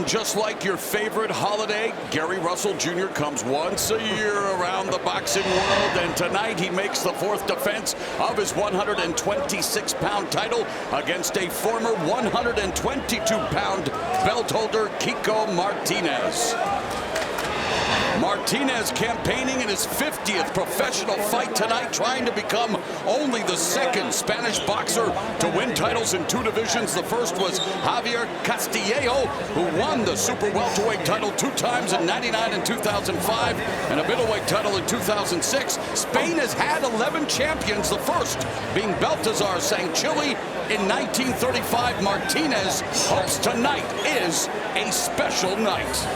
And just like your favorite holiday, Gary Russell Jr. comes once a year around the boxing world, and tonight he makes the fourth defense of his 126-pound title against a former 122-pound belt holder, Kiko Martinez. Martinez campaigning in his 50th professional fight tonight, trying to become only the second Spanish boxer to win titles in two divisions. The first was Javier Castillejo, who won the super welterweight title 2 times in '99 and 2005, and a middleweight title in 2006. Spain has had 11 champions, the first being Baltazar Sanchili in 1935. Martinez hopes tonight is a special night.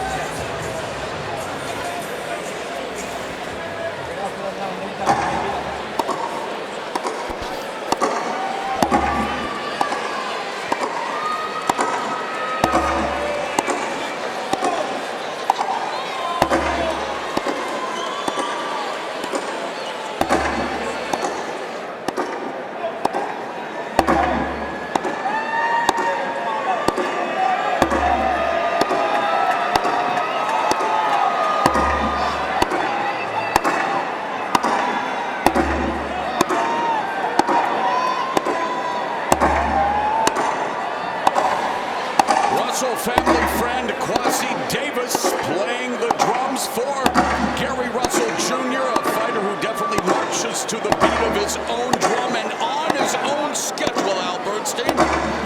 Family friend Kwasi Davis playing the drums for Gary Russell Jr., a fighter who definitely marches to the beat of his own drum and on his own schedule, Al Bernstein.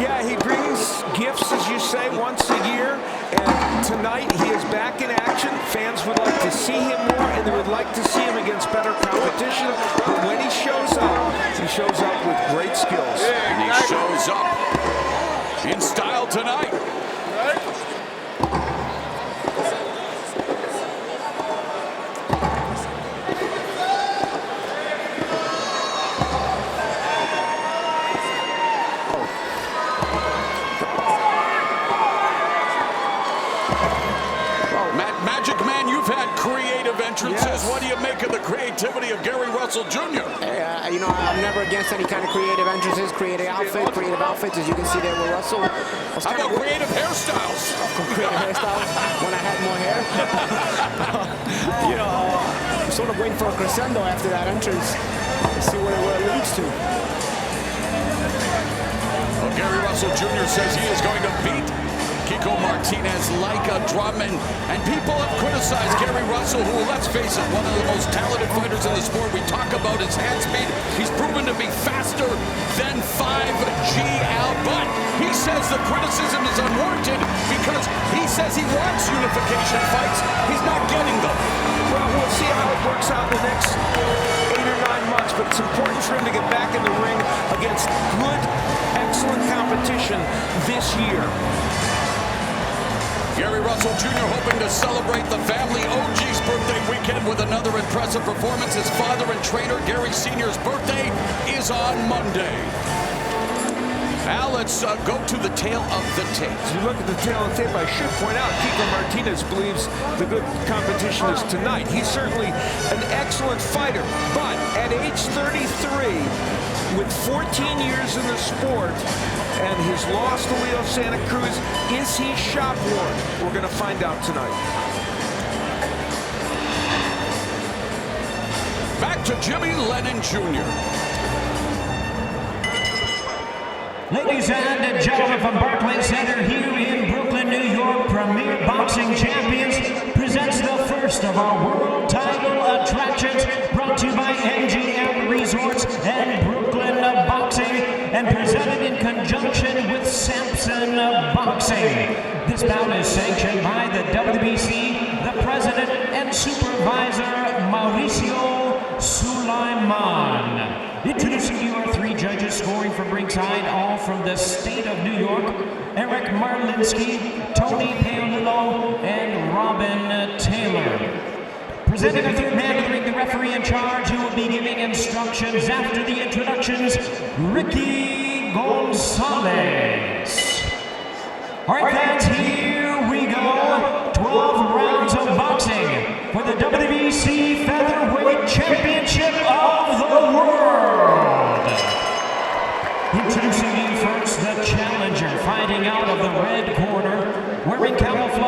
Yeah, he brings gifts, as you say, once a year, and tonight he is back in action. Fans would like to see him more, and they would like to see him against better competition, but when he shows up with great skills. And he shows up in style tonight. Magic Man, you've had creative entrances. Yes. What do you make of the creativity of Gary Russell Jr.? You know, I'm never against any kind of creative entrances, creative outfits, as you can see there with Russell. How about creative hairstyles? Creative hairstyles when I had more hair. You know, I'm sort of waiting for a crescendo after that entrance. See where it leads to. Well, Gary Russell Jr. says he is going to beat Kiko Martinez like a drum, and people have criticized Gary Russell, who, let's face it, one of the most talented fighters in the sport. We talk about his hand speed. He's proven to be faster than 5G Al, but he says the criticism is unwarranted because he says he wants unification fights. He's not getting them. Well, we'll see how it works out in the next 8 or 9 months, but it's important for him to get back in the ring against good, excellent competition this year. Gary Russell Jr. hoping to celebrate the family OG's birthday weekend with another impressive performance. His father and trainer, Gary Sr.'s birthday is on Monday. Al, let's go to the tail of the tape. As you look at the tail of the tape, I should point out Kiko Martinez believes the good competition is tonight. He's certainly an excellent fighter, but at age 33, with 14 years in the sport, and his loss to Leo Santa Cruz, is he shop worn? We're going to find out tonight. Back to Jimmy Lennon Jr. Ladies and gentlemen from Barclays Center here in Brooklyn, New York, Premier Boxing Champions presents the first of our world title attractions, brought to you by MGM Resorts and Brooklyn Boxing, and presented in conjunction with Samson Boxing. This bout is sanctioned by the WBC, the president and supervisor, Mauricio Sulaiman. Introducing you our 3 judges scoring from ringside, all from the state of New York: Eric Marlinsky, Tony Paolillo, and Robin Taylor. Presenting our third man to the ring, the referee in charge, who will be giving instructions after the introductions, Ricky Gonzalez. All right, fans, here we go. 12 rounds of boxing for the WBC Featherweight Championship of the world. Introducing you first, the challenger, fighting out of the red corner, wearing camouflage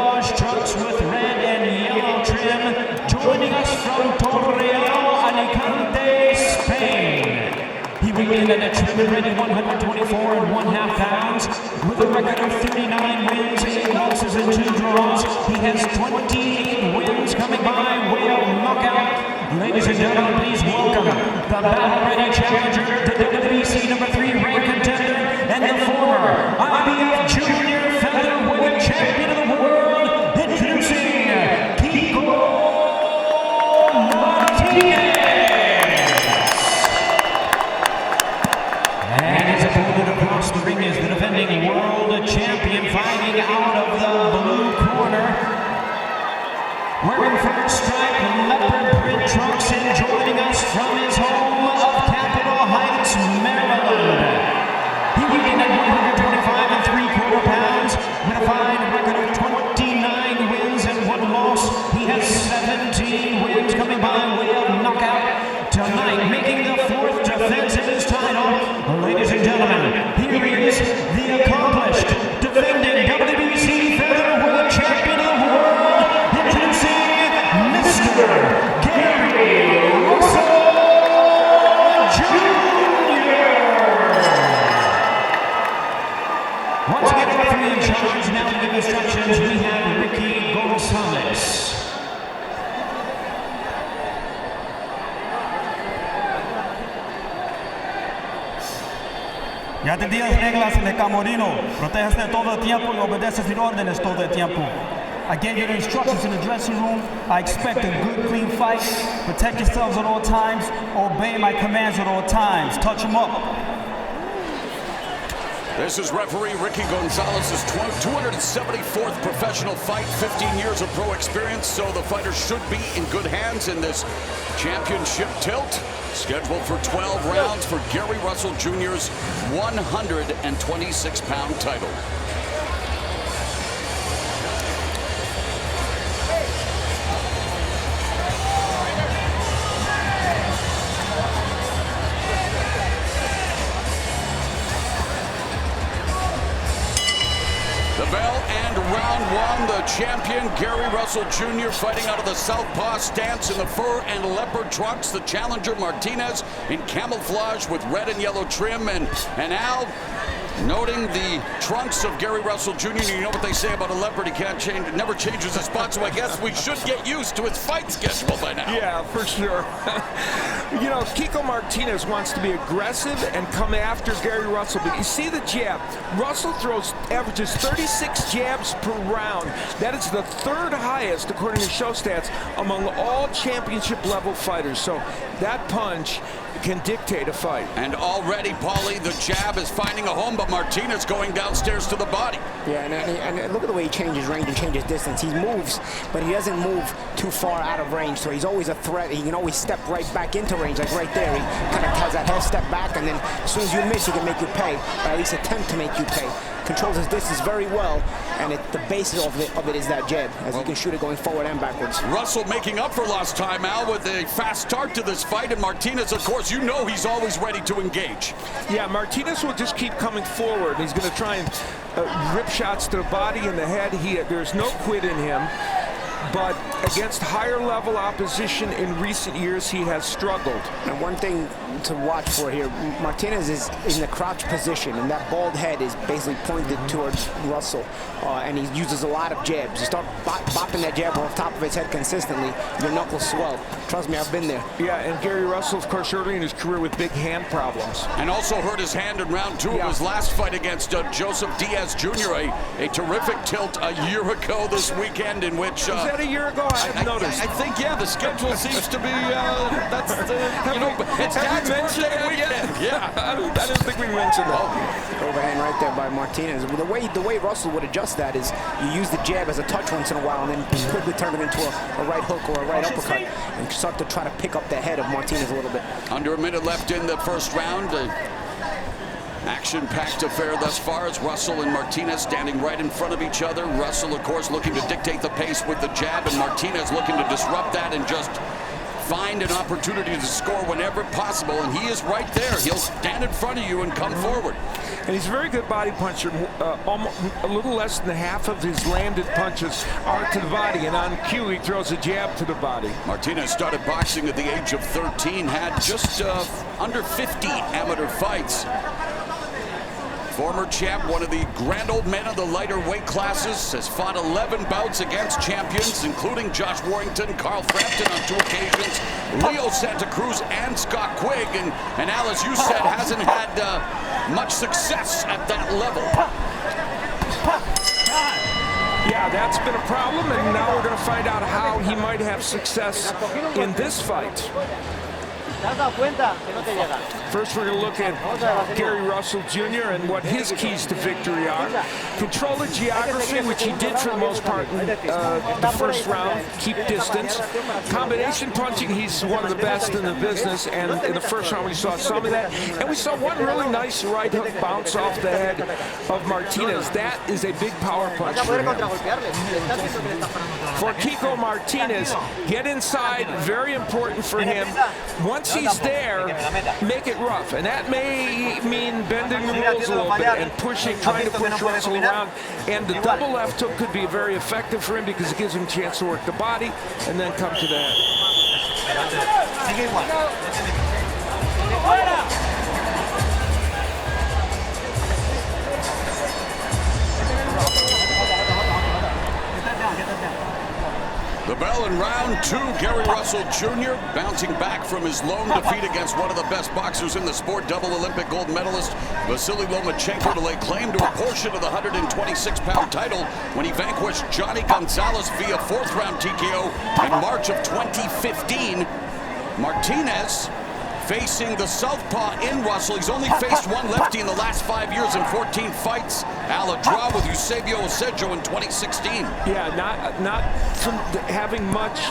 weight in at trim and ready 124.5 pounds. With a record of 39 wins, 8 losses, and 2 draws, he has 28 wins coming by way of knockout. Ladies and gentlemen, please welcome the battle-ready challenger, the WBC #3 ranked contender, and the former IBF Junior Featherweight Champion of the World, introducing Kiko Martinez. And his opponent across the ring is the defending world champion, fighting out of the blue corner, wearing first stripe and leopard print trunks, and joining us from his home of Capitol Heights, Maryland. He weighed in at 125.75 pounds with a fine record of 29 wins and 1 loss. He has 17 wins coming by way of knockout. Tonight, making the 4th defense of his title, ladies and gentlemen, here is the accomplished defending WBC Featherweight Champion of the World, introducing Mr. Gary Russell Jr. Once again, the referee in charge, now to give instructions, we have Ricky Gonzalez. Ya te di las reglas de Camorino. Protéjate todo el tiempo y obedeces las órdenes todo el tiempo. I gave you the instructions in the dressing room. I expect a good, clean fight. Protect yourselves at all times. Obey my commands at all times. Touch them up. This is referee Ricky Gonzalez's 274th professional fight, 15 years of pro experience, so the fighter should be in good hands in this championship tilt. Scheduled for 12 rounds for Gary Russell Jr.'s 126-pound title. The bell and round 1, the champion Gary Russell Jr. fighting out of the southpaw stance in the fur and leopard trunks. The challenger Martinez in camouflage with red and yellow trim. And Al, noting the trunks of Gary Russell Jr., you know what they say about a leopard, he can't change, never changes his spot, so I guess we should get used to his fight schedule by now. Yeah, for sure. You know, Kiko Martinez wants to be aggressive and come after Gary Russell, but you see the jab. Russell averages 36 jabs per round. That is the 3rd highest, according to show stats, among all championship level fighters. So that punch can dictate a fight. And already, Paulie, the jab is finding a home, but Martinez going downstairs to the body. Yeah, and look at the way he changes range and changes distance. He moves, but he doesn't move too far out of range, so he's always a threat. He can always step right back into range, like right there. He kind of has that head step back, and then as soon as you miss, he can make you pay, or at least attempt to make you pay. Controls his distance very well, and the basis of it is that jab, as he can shoot it going forward and backwards. Russell making up for lost time, Al, with a fast start to this fight, and Martinez, of course, you know he's always ready to engage. Yeah, Martinez will just keep coming forward. He's going to try and rip shots to the body and the head. There's no quit in him. But against higher level opposition in recent years, he has struggled. And one thing to watch for here, Martinez is in the crouch position, and that bald head is basically pointed towards Russell, and he uses a lot of jabs. You start bopping that jab off top of his head consistently, your knuckles swell. Trust me, I've been there. Yeah, and Gary Russell, of course, early in his career with big hand problems. And also hurt his hand in round 2 of his last fight against Joseph Diaz Jr., a terrific tilt a year ago this weekend, in which... Was that a year ago? I have noticed. I think, yeah, the schedule seems to be, that's the, you know, it's Dad's birthday weekend. Yeah. I didn't think we mentioned that. Overhand right there by Martinez. The way Russell would adjust that is you use the jab as a touch once in a while, and then quickly turn it into a right hook or a right uppercut, and start to try to pick up the head of Martinez a little bit. Under a minute left in the first round. Action-packed affair thus far as Russell and Martinez standing right in front of each other. Russell, of course, looking to dictate the pace with the jab, and Martinez looking to disrupt that and just find an opportunity to score whenever possible, and he is right there. He'll stand in front of you and come forward. And he's a very good body puncher. Almost a little less than half of his landed punches are to the body, and on cue he throws a jab to the body. Martinez started boxing at the age of 13, had just under 50 amateur fights. Former champ, one of the grand old men of the lighter weight classes, has fought 11 bouts against champions, including Josh Warrington, Carl Frampton on 2 occasions, Leo Santa Cruz, and Scott Quigg. And Al, as you said, hasn't had much success at that level. Yeah, that's been a problem, and now we're going to find out how he might have success in this fight. First, we're going to look at Gary Russell Jr. and what his keys to victory are. Control the geography, which he did for the most part in the first round. Keep distance. Combination punching, he's one of the best in the business, and in the first round we saw some of that. And we saw one really nice right hook bounce off the head of Martinez. That is a big power punch for him. For Kiko Martinez, get inside, very important for him. Once he's there, make it rough, and that may mean bending the rules a little bit and pushing, trying to push Russell around. And the double left hook could be very effective for him because it gives him a chance to work the body and then come to the head. The bell in round 2, Gary Russell Jr. bouncing back from his lone defeat against one of the best boxers in the sport, double Olympic gold medalist Vasily Lomachenko, to lay claim to a portion of the 126-pound title when he vanquished Johnny Gonzalez via 4th-round TKO in March of 2015. Martinez facing the southpaw in Russell. He's only faced one lefty in the last 5 years in 14 fights. Al, a draw with Eusebio Osejo in 2016. Yeah, not from having much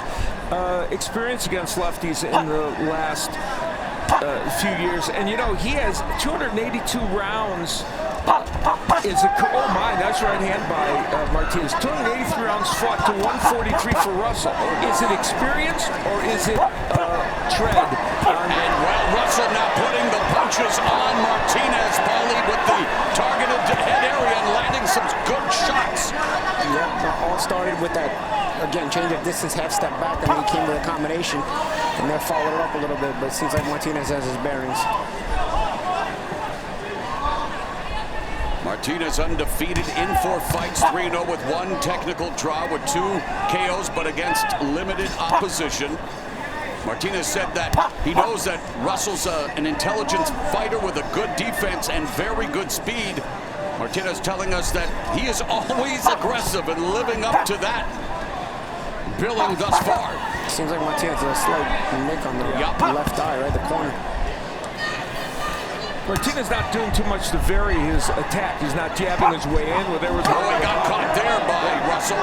experience against lefties in the last few years. And you know, he has 282 rounds. Oh my, that's right hand by Martinez. 283 rounds fought to 143 for Russell. Is it experience or is it tread? And well, Russell now putting the punches on Martinez, Paulie, with the targeted head area and landing some good shots. Yeah, all started with that, again, change of distance, half step back, and then he came with a combination, and then followed it up a little bit, but it seems like Martinez has his bearings. Martinez undefeated in 4 fights, 3-0 with 1 technical draw with 2 KOs, but against limited opposition. Martinez said that he knows that Russell's an intelligent fighter with a good defense and very good speed. Martinez telling us that he is always aggressive and living up to that billing thus far. Seems like Martinez has a slight nick on the left eye, right, the corner. Martinez not doing too much to vary his attack. He's not jabbing his way in. Well, there was he got caught there by Russell.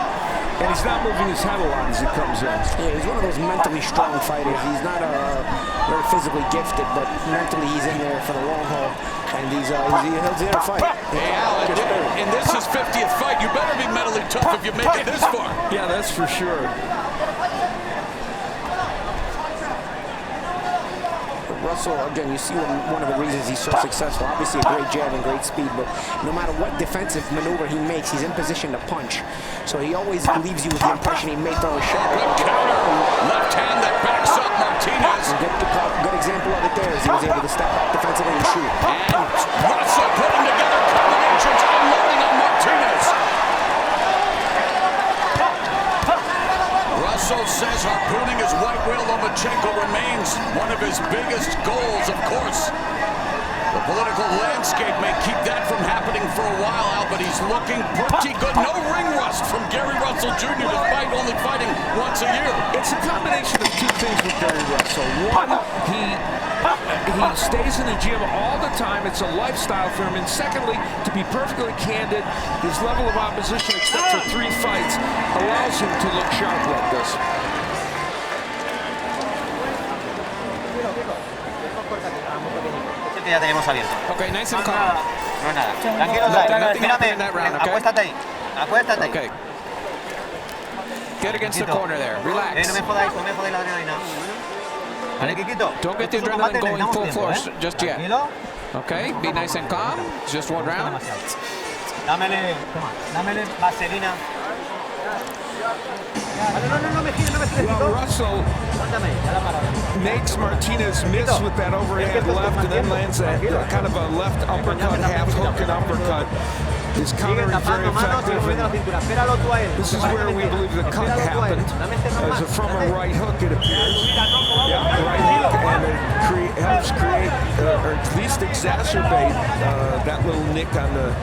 And he's not moving his head a lot as he comes in. Yeah, he's one of those mentally strong fighters. He's not very physically gifted, but mentally he's in there for the long haul. And he's there to fight. Hey, Al, in this his 50th fight, you better be mentally tough if you make it this far. Yeah, that's for sure. Russell, again, you see one of the reasons he's so successful. Obviously a great jab and great speed, but no matter what defensive maneuver he makes, he's in position to punch. So he always leaves you with the impression he may throw a shot. Good counter, left hand that backs up Martinez. Good example of it there is he was able to step back defensively and shoot. And Russell putting together combinations, unloading on Martinez. Russell says harpooning his white whale Lomachenko remains one of his biggest goals, of course. The political landscape may keep that from happening for a while, Al, but he's looking pretty good. No ring rust from Gary Russell Jr. despite only fighting once a year. It's a combination of 2 things with Gary Russell. One, he stays in the gym all the time. It's a lifestyle for him. And secondly, to be perfectly candid, his level of opposition, except for 3 fights, allows him to look sharp like this. Ya tenemos abierto. Okay, nice and calm. No es nada. Tranquilo, mírame. Acuéstate ahí. Acuéstate ahí. Okay. Get against the corner there. Relax. No me jodáis la adrenalina. Don't get the adrenaline going full force just yet. Okay, be nice and calm. It's just one round. Dámele vaselina. Well, Russell makes Martinez miss with that overhand left and then lands that kind of a left uppercut, half hook and uppercut. His countering very effective. This is where we believe the cut happened. As from a right hook, it appears. Yeah, right hook, and it helps create, or at least exacerbate, that little nick on the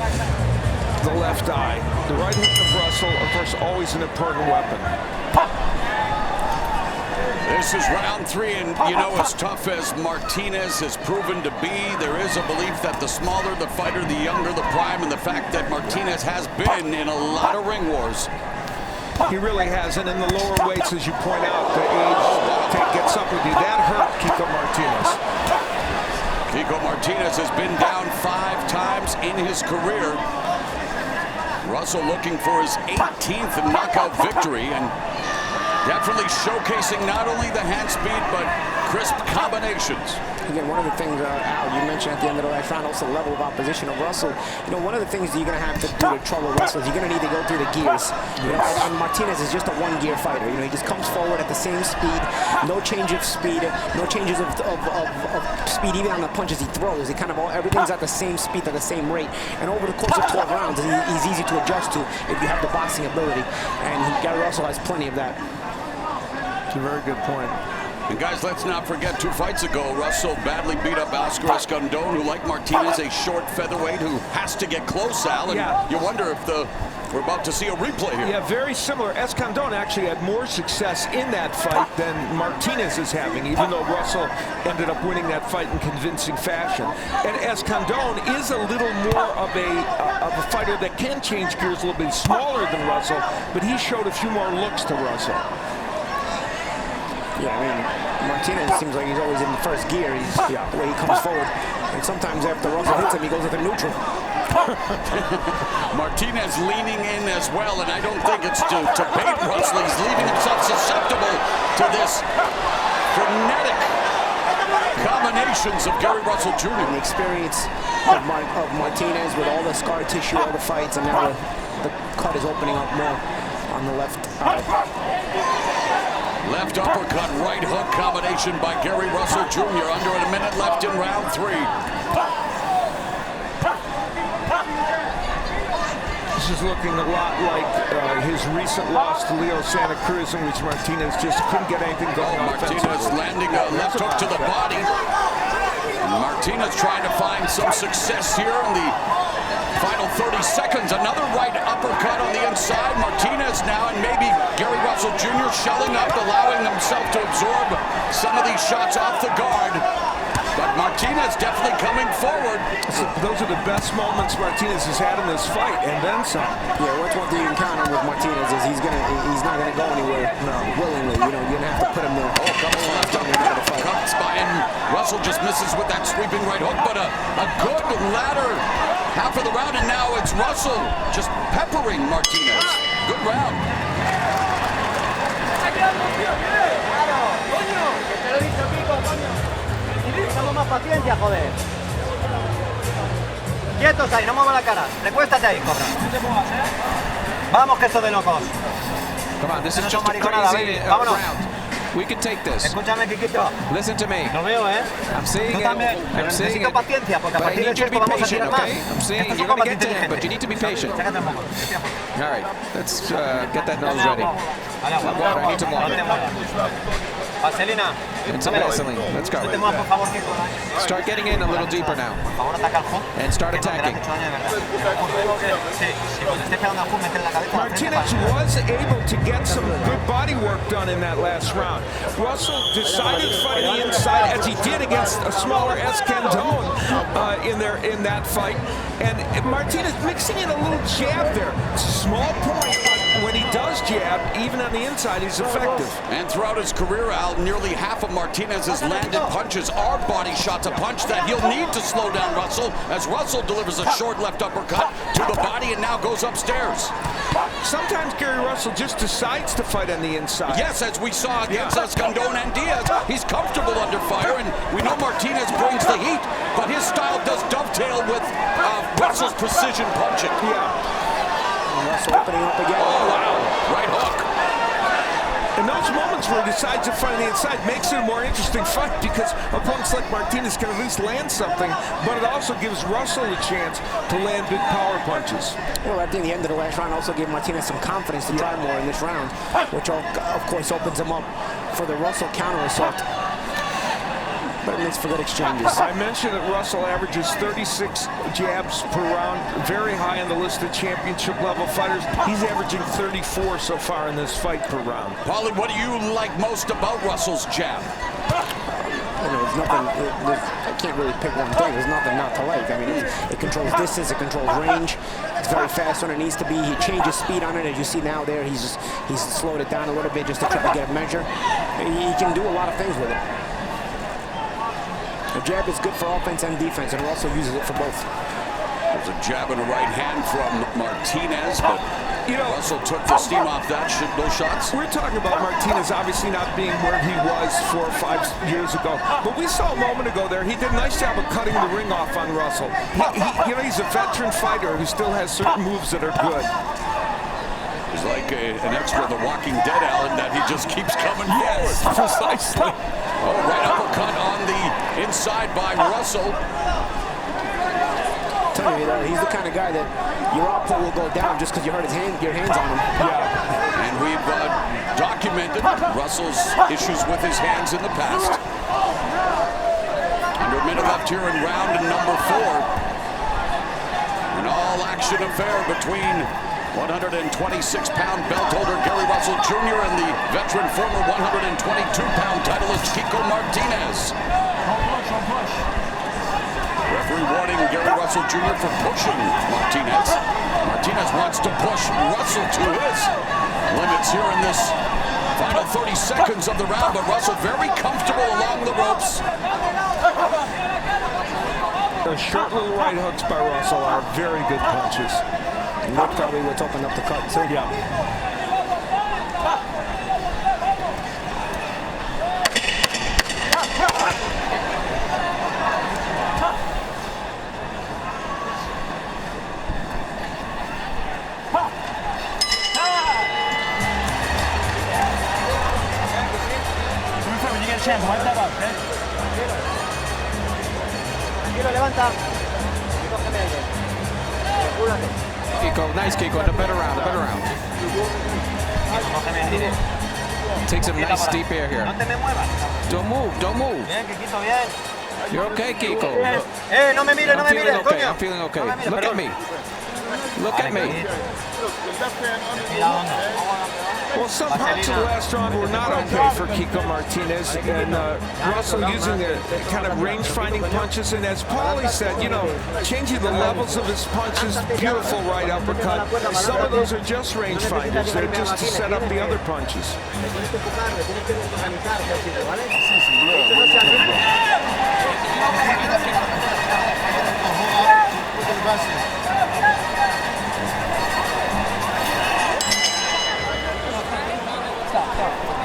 left eye. The right hook of Russell, of course, always an important weapon. This is round 3, and you know, as tough as Martinez has proven to be, there is a belief that the smaller the fighter, the younger the prime, and the fact that Martinez has been in a lot of ring wars. He really has, and in the lower weights, as you point out, the age gets up with you. That hurt Kiko Martinez. Kiko Martinez has been down 5 times in his career. Russell looking for his 18th knockout victory, and definitely showcasing not only the hand speed, but crisp combinations. Again, one of the things, Al, you mentioned at the end of the last round, also the level of opposition of Russell. You know, one of the things that you're going to have to do to trouble Russell is you're going to need to go through the gears. You know, and Martinez is just a one-gear fighter. You know, he just comes forward at the same speed, no change of speed, no changes of speed even on the punches he throws. He kind of everything's at the same speed, at the same rate. And over the course of 12 rounds, he's easy to adjust to if you have the boxing ability. And Gary Russell has plenty of that. It's a very good point. And guys, let's not forget 2 fights ago, Russell badly beat up Oscar Escandón, who, like Martinez, a short featherweight who has to get close, Al. And you wonder if we're about to see a replay here. Yeah, very similar. Escandón actually had more success in that fight than Martinez is having, even though Russell ended up winning that fight in convincing fashion. And Escandón is a little more of a fighter that can change gears a little bit, smaller than Russell, but he showed a few more looks to Russell. Yeah, I mean, Martinez seems like he's always in the first gear. The way he comes forward. And sometimes after Russell hits him, he goes into neutral. Martinez leaning in as well, and I don't think it's to bait Russell. He's leaving himself susceptible to this frenetic combinations of Gary Russell Jr. And the experience of Martinez with all the scar tissue, all the fights, and now the cut is opening up more on the left eye. Left uppercut, right hook combination by Gary Russell Jr. Under a minute left in round 3. This is looking a lot like his recent loss to Leo Santa Cruz, in which Martinez just couldn't get anything going. Martinez landing a left hook to the body. Martinez trying to find some success here in the final 30 seconds. Another right uppercut on the inside. Martinez now, and maybe Gary Russell Jr. shelling up, allowing himself to absorb some of these shots off the guard. But Martinez definitely coming forward. So those are the best moments Martinez has had in this fight, and then some. Yeah, what's one thing you can count on with Martinez is he's not gonna go anywhere willingly. You know, you're gonna have to put him there. Couple left uppercuts by, and Russell just misses with that sweeping right hook, but a good latter half of the round, and now it's Russell just peppering Martinez. Good round. Necesitamos más paciencia, joder. Quietos ahí, no muevas la cara. Recuéstate ahí, Cobra. Vamos, que esto de locos. Come on, this is just a crazy round. We can take this. Escúchame, Kikito. Listen to me. Lo veo, ¿eh? I'm seeing Tú it. también. I'm seeing Necesito it. paciencia, porque a But I partir de need you to be esto vamos a patient, tirar más. okay? I'm seeing Esto es you're un going to combate get to him, but you inteligente. need to be patient. Sácate un poco. All right, let's get that nose ready. Water, I need some water. Vaselina. And some Vaseline. Let's go. No te muevas, por favor, Kiko. Start getting in a little deeper now. Por favor, ataca al hook. And start attacking. Martinez was able to get some good body work done in that last round. Russell decided to fight the inside, as he did against a smaller Escandón in that fight. And Martinez mixing in a little jab there. Small point, but when he does jab, even on the inside, he's effective. And throughout his career, Al, nearly half of Martinez's landed punches are body shots, a punch that he'll need to slow down Russell, as Russell delivers a short left uppercut to the body and now goes upstairs. Sometimes Gary Russell just decides to fight on the inside. Yes, as we saw against Escandón and Diaz, he's comfortable under fire, and we know Martinez brings the heat, but his style does dovetail with Russell's precision punching. And Russell opening up again. Oh, wow. Right hook. In those moments where he decides to fight on the inside makes it a more interesting fight because opponents like Martinez can at least land something, but it also gives Russell a chance to land big power punches. Well, at the end of the last round also gave Martinez some confidence to try more in this round, which of course opens him up for the Russell counter assault. But it makes for good exchanges. I mentioned that Russell averages 36 jabs per round, very high on the list of championship level fighters. He's averaging 34 so far in this fight per round. Paulie, what do you like most about Russell's jab? You know, there's nothing, I can't really pick one thing. There's nothing not to like. I mean, it controls distance, it controls range. It's very fast when it needs to be. He changes speed on it. As you see now there, he's slowed it down a little bit just to try to get a measure. He can do a lot of things with it. The jab is good for offense and defense, and Russell uses it for both. There's a jab and a right hand from Martinez, but Russell took the steam off that. Those shots. We're talking about Martinez obviously not being where he was 4 or 5 years ago, but we saw a moment ago there, he did a nice job of cutting the ring off on Russell. He's a veteran fighter who still has certain moves that are good. He's like an extra of The Walking Dead, Alan, that he just keeps coming forward. Precisely. Oh, right uppercut on the inside by Russell. Tell you, he's the kind of guy that your output will go down just because you hurt your hands on him. Yeah. And we've documented Russell's issues with his hands in the past. Under a minute left here in round number 4. An all-action affair between 126-pound belt holder Gary Russell Jr. and the veteran former 122-pound titleist Kiko Martinez. Referee warning Gary Russell Jr. for pushing Martinez. Martinez wants to push Russell to his limits here in this final 30 seconds of the round, but Russell very comfortable along the ropes. Those short little right hooks by Russell are very good punches. And look probably what's opened up the cut too. Yeah. When you get a chance, wipe that up, okay? Tranquilo, levanta. Kiko, nice Kiko, the better round, Take some nice deep air here. Don't move. Bien, Kikito, bien. You're okay, Kiko. No me mires, coño. I'm feeling okay. Look at me. Well, some parts of the last round were not okay for Kiko Martinez, and Russell using a kind of range-finding punches, and as Paulie said, changing the levels of his punches, beautiful right uppercut. Some of those are just range-finders, they're just to set up the other punches.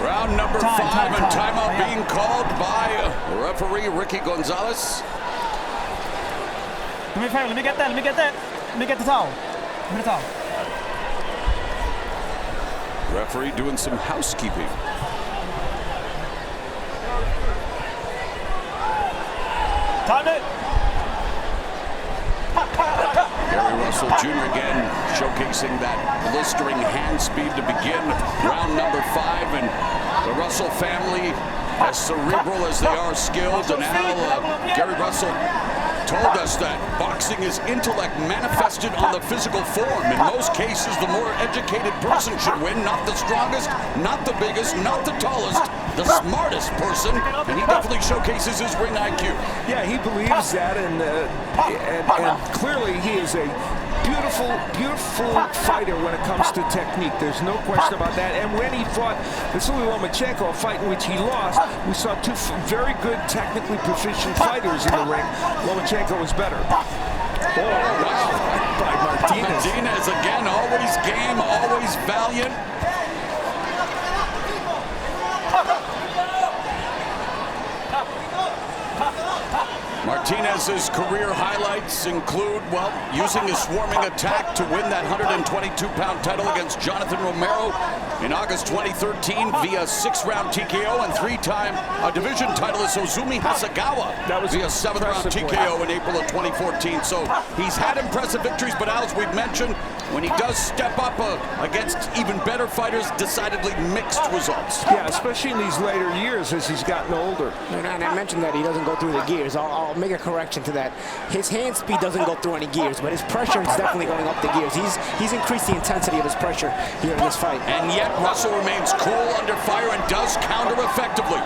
Round number 5 and timeout being called by referee Ricky Gonzalez. Do me a favor, let me get that. Let me get the towel. Give me the towel. Referee doing some housekeeping. Time it. Gary Russell Jr. again showcasing that blistering hand speed to begin round number 5, and the Russell family, as cerebral as they are skilled, and now Gary Russell told us that boxing is intellect manifested on the physical form. In most cases, the more educated person should win, not the strongest, not the biggest, not the tallest, the smartest person, and he definitely showcases his ring IQ. Yeah, he believes that, and clearly he is a beautiful fighter when it comes to technique. There's no question about that. And when he fought Vasily Lomachenko, a fight in which he lost, we saw two very good, technically proficient fighters in the ring. Lomachenko was better. Oh, wow. By Martinez. Martinez again, always game, always valiant. Martinez's career highlights include, well, using his swarming attack to win that 122-pound title against Jonathan Romero in August 2013 via 6-round TKO, and 3-time division titleist Ozumi Hasegawa via 7th-round TKO in April of 2014. So he's had impressive victories, but as we've mentioned, when he does step up against even better fighters, decidedly mixed results. Yeah, especially in these later years as he's gotten older. And I mentioned that he doesn't go through the gears. I'll make a correction to that. His hand speed doesn't go through any gears, but his pressure is definitely going up the gears. He's increased the intensity of his pressure here in this fight. And yet Russell remains cool under fire and does counter effectively.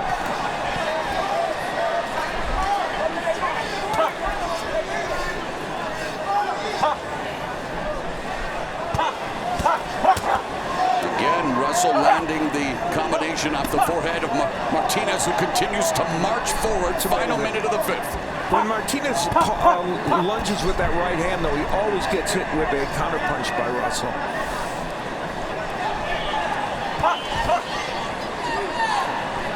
Again, Russell landing the combination off the forehead of Martinez, who continues to march forward. Final minute of the 5th. When Martinez lunges with that right hand, though, he always gets hit with a counterpunch by Russell.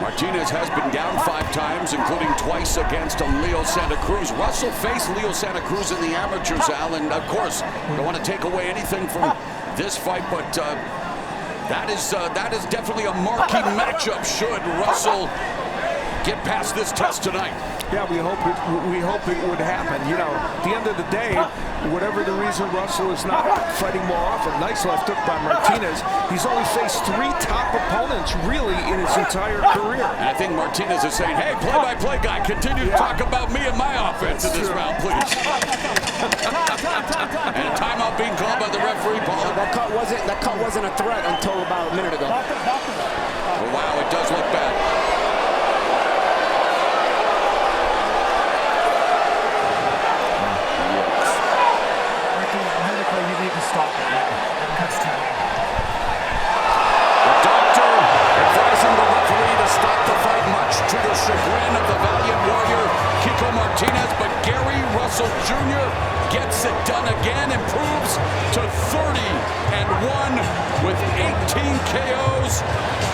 Martinez has been down 5 times, including twice against Leo Santa Cruz. Russell faced Leo Santa Cruz in the amateurs, Al, and of course, don't want to take away anything from this fight, but that is definitely a marquee matchup should Russell get past this test tonight. Yeah, we hope it would happen. You know, at the end of the day, whatever the reason Russell is not fighting more often, nice left hook by Martinez. He's only faced 3 top opponents really in his entire career. And I think Martinez is saying, hey, play-by-play guy, continue to talk about me and my offense in this round, please. And a timeout being called by the referee, Paul. That cut wasn't a threat until about a minute ago. Oh, wow, it does look bad. Stop it. That's too bad. The doctor advising the referee to stop the fight, much to the chagrin of the valiant warrior Kiko Martinez, but Gary Russell Jr. gets it done again, improves to 30-1 with 18 KOs.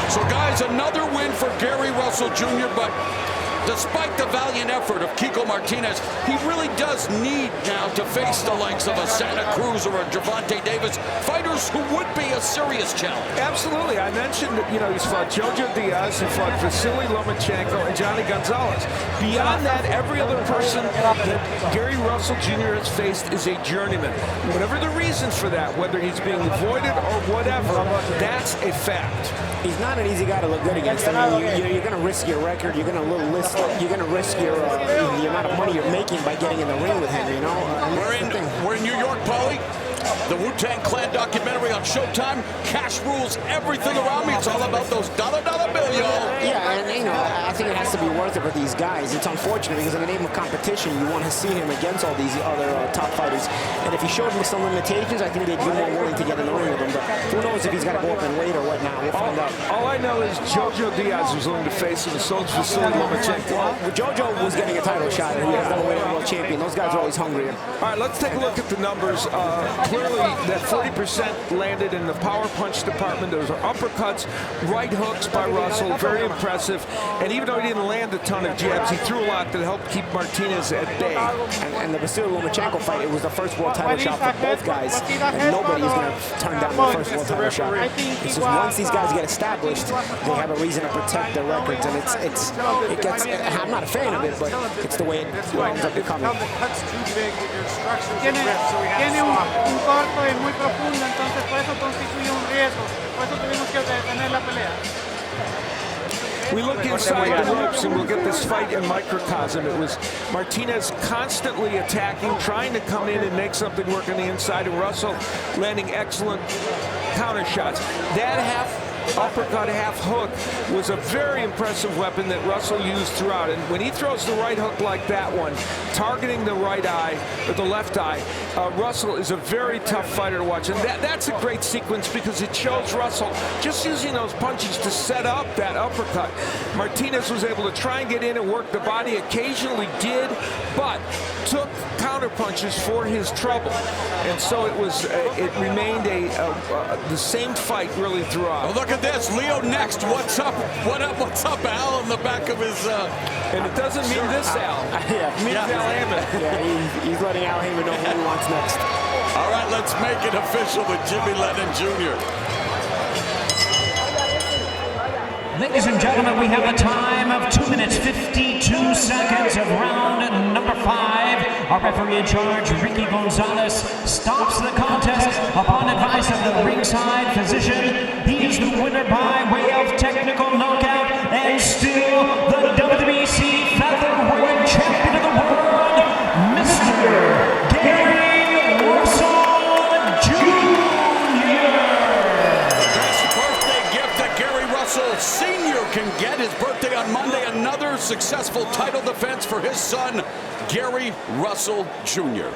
So guys, another win for Gary Russell Jr., but despite the valiant effort of Kiko Martinez, he really does need now to face the likes of a Santa Cruz or a Gervonta Davis, fighters who would be a serious challenge. Absolutely. I mentioned that, you know, he's fought Jojo Diaz, he fought Vasily Lomachenko, and Johnny Gonzalez. Beyond that, every other person that Gary Russell Jr. has faced is a journeyman. Whatever the reason for that, whether he's being avoided or whatever, that's a fact. He's not an easy guy to look good against. I mean, you're going to risk your record. You're going to risk your the amount of money you're making by getting in the ring with him. You know. We're in New York, Paulie. The Wu-Tang Clan documentary on Showtime. Cash rules everything around me. It's all about those dollar bill, y'all. Yeah, and you know, I think it has to be worth it for these guys. It's unfortunate because in the name of competition, you want to see him against all these other top fighters. And if he showed him some limitations, I think they'd be more willing to get in the ring with him. But who knows if he's got to go up in weight or whatnot? We'll find out. All I know is Jojo Diaz was willing to face him, and so was Vasily Lomachenko. Well, Jojo was getting a title shot, and he has never been a world champion. Those guys are always hungry. All right, let's take a look at the numbers. Clearly, that 40% landed in the power punch department. Those are uppercuts, right hooks by Russell, very impressive. And even though he didn't land a ton of jabs, he threw a lot that helped keep Martinez at bay. And the Vasily Lomachenko fight, it was the first world title shot for both guys, and nobody is going to turn down the first world title shot. It's just once these guys get established, they have a reason to protect their records, and it gets. I'm not a fan of it, but it's the way it ends up becoming. Tiene un corto y muy profundo, entonces por eso constituye un riesgo. Por eso tuvimos que detener la pelea. We look inside the ropes and we'll get this fight in microcosm. It was Martinez constantly attacking, trying to come in and make something work on the inside, and Russell landing excellent counter shots. That half uppercut half hook was a very impressive weapon that Russell used throughout. And when he throws the right hook like that one, targeting the right eye or the left eye, Russell is a very tough fighter to watch. And that's a great sequence because it shows Russell just using those punches to set up that uppercut. Martinez was able to try and get in and work the body, occasionally did, but took counter punches for his trouble. And so it remained the same fight really throughout. Oh, look at this, Leo next. What's up? What's up, Al? In the back of his. And it doesn't mean this Al. It means Al Hammond. Yeah, he's letting Al Hammond know who he wants next. All right, let's make it official with Jimmy Lennon Jr. Ladies and gentlemen, we have a time of 2 minutes 52 seconds of round number 5. Our referee in charge, Ricky Gonzalez, stops the contest upon advice of the ringside physician. He is the winner by way of technical knockout and still the WBC Featherweight Champion of the World, Mr. Gary Russell Jr. Senior can get his birthday on Monday. Another successful title defense for his son, Gary Russell Jr.